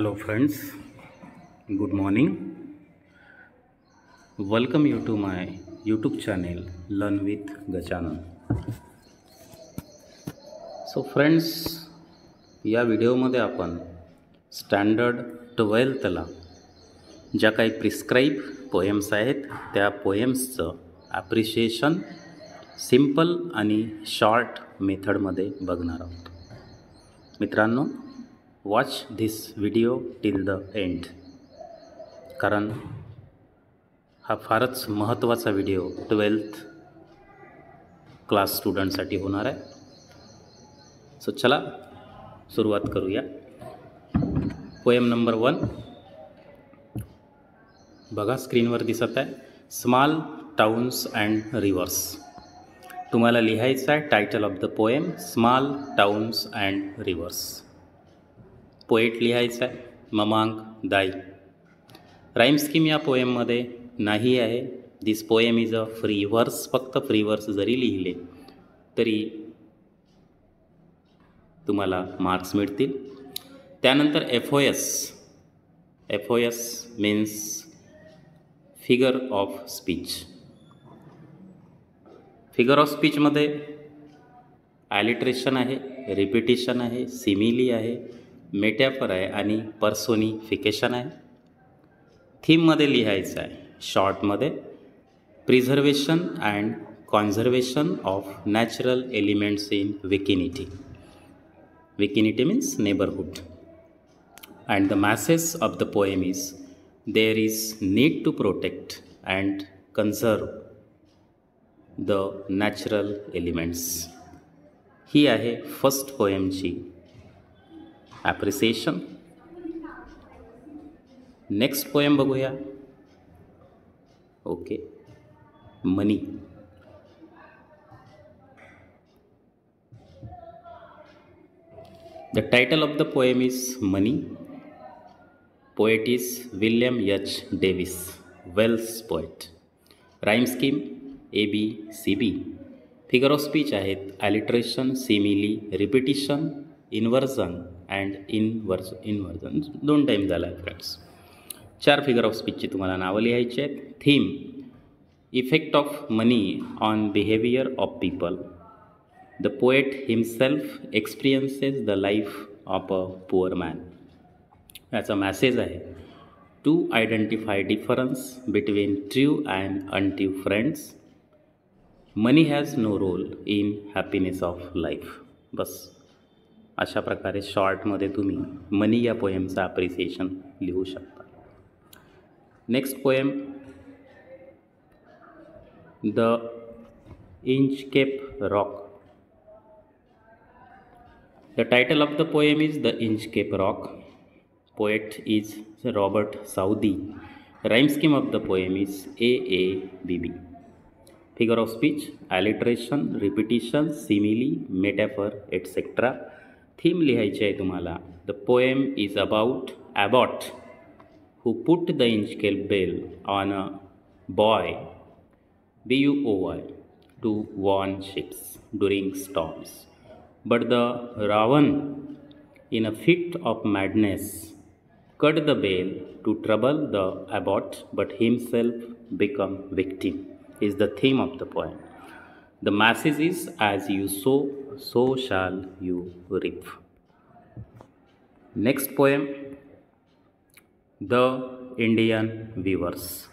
Hello, friends. Good morning. Welcome you to my YouTube channel, Learn with Gachanan. So, friends, या व्हिडिओमध्ये आपण standard 12ला ज्या काही prescribe poems आहेत त्या पोएम्सचं ॲप्रिशिएशन सिम्पल आणि शॉर्ट मेथडमध्ये बघणार आहोत. मित्रांनो, watch this video till the end, कारण हा फारच महत्त्वाचा व्हिडिओ 12th क्लास स्टुडंटसाठी होणार आहे. सो चला सुरुवात करूया. पोएम नंबर 1 बघा, स्क्रीनवर दिसत आहे. Small towns and reverse. तुम्हाला लिहायचं आहे title of the poem, small towns and reverse. Poet लिहायचं आहे ममांग दाई. राईम स्कीम या पोएममध्ये नाही आहे. This poem is a free verse. फक्त फ्री वर्स जरी लिहिले तरी तुम्हाला मार्क्स मिळतील. त्यानंतर FOS. FOS means figure of speech. Figure of स्पीचमध्ये ॲलिट्रेशन आहे, रिपिटिशन आहे, सिमिली आहे, मेटॅफर आहे आणि पर्सोनिफिकेशन आहे. थीममध्ये लिहायचं आहे शॉर्टमध्ये preservation and conservation of natural elements in vicinity. Vicinity means neighbourhood. And the message of the poem is there is need to protect and conserve the natural elements. ही आहे फर्स्ट पोएमची ॲप्रिसिएशन. नेक्स्ट पोएम बघूया. Okay, मनी. The title of the poem is Money. Poet is William H. Davis, Welsh poet. Rhyme scheme ABCB. Figure of speech आहेत alliteration, simile, repetition, inversion and inversion. 2 time झाला आहे friends. 4 figure of स्पीचची तुम्हाला नावं लिहायची आहेत. Theme effect of money on behaviour of people. The poet himself experiences the life of a poor man. याचा message आहे to identify difference between true and untrue friends. Money has no role in happiness of life. बस अशा प्रकारे शॉर्टमध्ये तुम्ही money या पोएमचं appreciation लिहू शकता. Next poem, the Inchcape rock. The title of the poem is The Inchcape Rock. Poet is Robert Southey. Rhyme scheme of the poem is AABB. Figure of speech alliteration, repetition, simile, metaphor, etc. Theme लिहायची आहे तुम्हाला. The poem is about Abbot who put the Inchcape bell on a buoy BUOY to warn ships during storms. But the Ravan, in a fit of madness, cut the bell to trouble the abbot, but himself become victim, is the theme of the poem. The message is, as you sow, so shall you reap. Next poem, The Indian Weavers.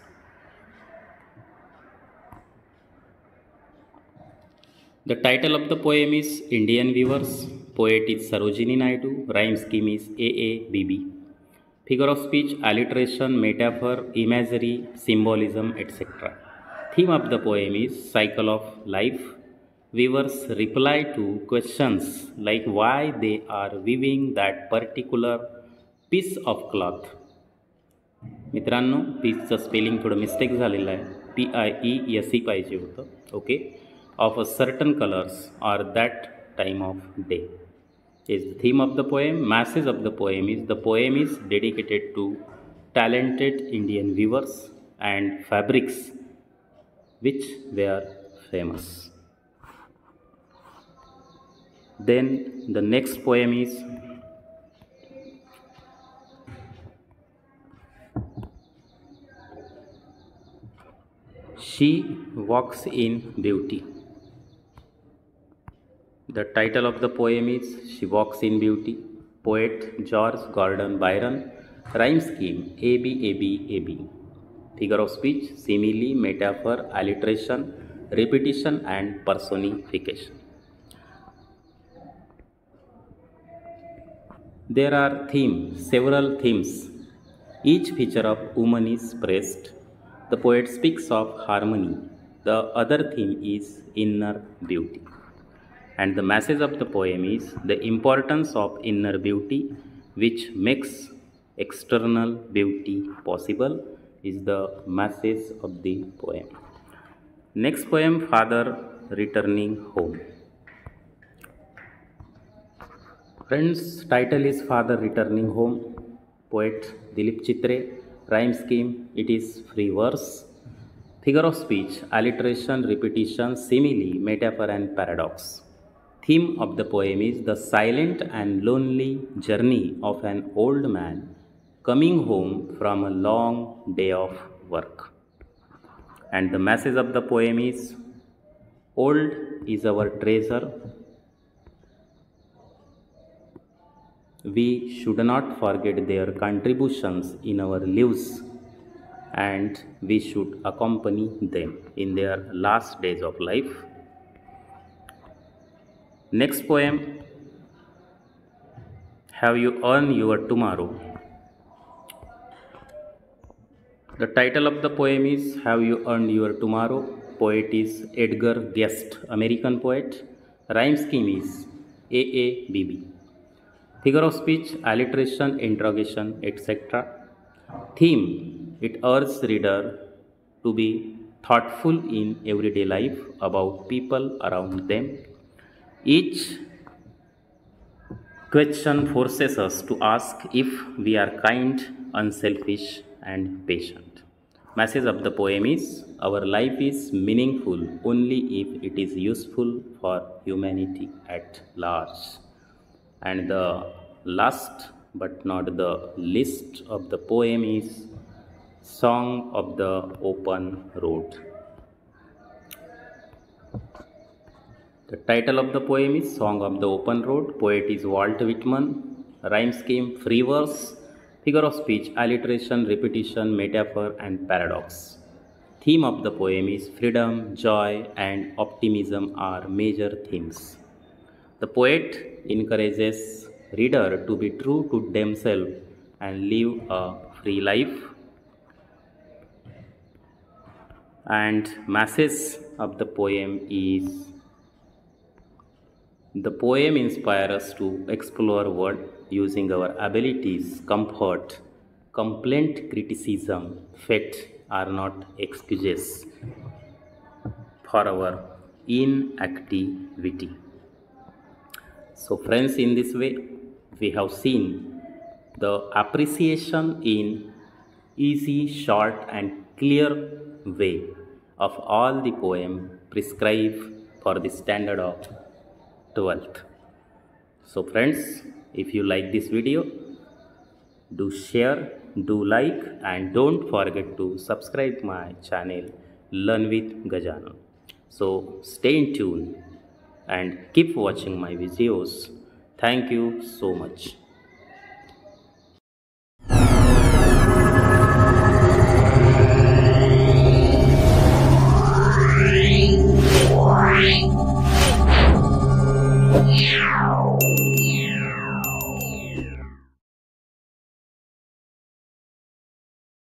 The title of the poem is Indian Weavers. Poet is Sarojini Naidu. Rhyme scheme is AABB. Figure of speech alliteration, metaphor, imagery, symbolism, etc. Theme of the poem is cycle of life. Weavers reply to questions like why they are weaving that particular piece of cloth. मित्रांनो, पीसचं spelling थोडं mistake झालेलं आहे. PIESE पाहिजे होतं. Okay, of a certain colors or that time of day is the theme of the poem. Message of the poem is dedicated to talented Indian weavers and fabrics which were famous. Then the next poem is She walks in beauty. The title of the poem is She Walks in Beauty. Poet George Gordon Byron. Rhyme scheme AB AB AB. Figure of speech simile, metaphor, alliteration, repetition and personification. There are several themes. Each feature of woman is praised. The poet speaks of harmony. The other theme is inner beauty. And the message of the poem is the importance of inner beauty, which makes external beauty possible, is the message of the poem. Next poem, Father Returning Home. Friends, title is Father Returning Home. Poet Dilip Chitre. Rhyme scheme, it is free verse. Figure of speech, alliteration, repetition, simile, metaphor and paradox. Theme of the poem is the silent and lonely journey of an old man coming home from a long day of work. And the message of the poem is, old is our treasure. We should not forget their contributions in our lives, and we should accompany them in their last days of life. Next poem, Have You Earned Your Tomorrow? The title of the poem is Have You Earned Your Tomorrow? Poet is Edgar Guest, American poet. Rhyme scheme is AABB. Figure of speech, alliteration, interrogation, etc. Theme, it urges reader to be thoughtful in everyday life about people around them. Each question forces us to ask if we are kind, unselfish and patient. Message of the poem is, our life is meaningful only if it is useful for humanity at large. And the last but not the least of the poem is Song of the Open Road. The title of the poem is Song of the Open Road. Poet is Walt Whitman. Rhyme scheme, free verse. Figure of speech, alliteration, repetition, metaphor and paradox. Theme of the poem is freedom, joy and optimism are major themes. The poet encourages reader to be true to themselves and live a free life. And message of the poem is, the poem inspires us to explore world using our abilities. Comfort, complaint, criticism, fate are not excuses for our inactivity. So friends, in this way we have seen the appreciation in easy, short and clear way of all the poem prescribed for the standard of 12th. So friends, if you like this video, do share, do like and don't forget to subscribe my channel Learn with Gajanan. So stay in tune and keep watching my videos. Thank you so much. Yeah.